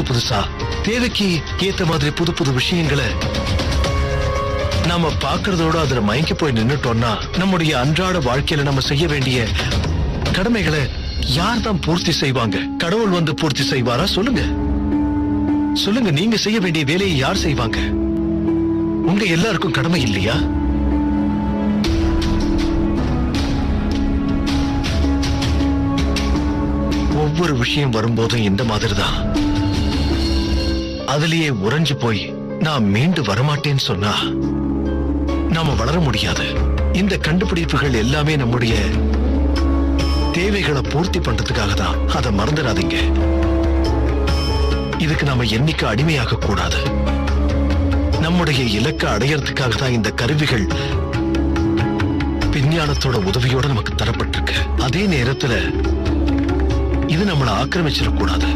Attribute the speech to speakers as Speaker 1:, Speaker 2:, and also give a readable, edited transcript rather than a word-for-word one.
Speaker 1: புதுசா தேவைக்கு ஏத்த மாதிரி புது புது விஷயங்களை நாம பாக்குறதோட அதுல மயங்கி போய் நின்னுட்டோம்னா நம்முடைய அன்றாட வாழ்க்கையில நம்ம செய்ய வேண்டிய கடமைகளை யார் தான் பூர்த்தி செய்வாங்க? கடவுள் வந்து பூர்த்தி செய்வாரா? சொல்லுங்க சொல்லுங்க, நீங்க செய்ய வேண்டிய வேலையை யார் செய்வாங்க? உங்க எல்லாருக்கும் கடமை இல்லையா? ஒவ்வொரு விஷயம் வரும்போதும் இந்த மாதிரிதான். அதுலயே உறைஞ்சு போய் நான் மீண்டு வரமாட்டேன்னு சொன்னா நாம வளர முடியாது. இந்த கண்டுபிடிப்புகள் எல்லாமே நம்முடைய தேவைகளை பூர்த்தி பண்றதுக்காக தான். அதை மறந்துடாதீங்க. இதுக்கு நாம என்னைக்கு அடிமையாக கூடாது. நம்முடைய இலக்கை அடையறதுக்காக தான் இந்த கருவிகள் விஞ்ஞானத்தோட உதவியோட நமக்கு தரப்பட்டிருக்கு. அதே நேரத்துல இது நம்மளை ஆக்கிரமிச்சிடக்கூடாது.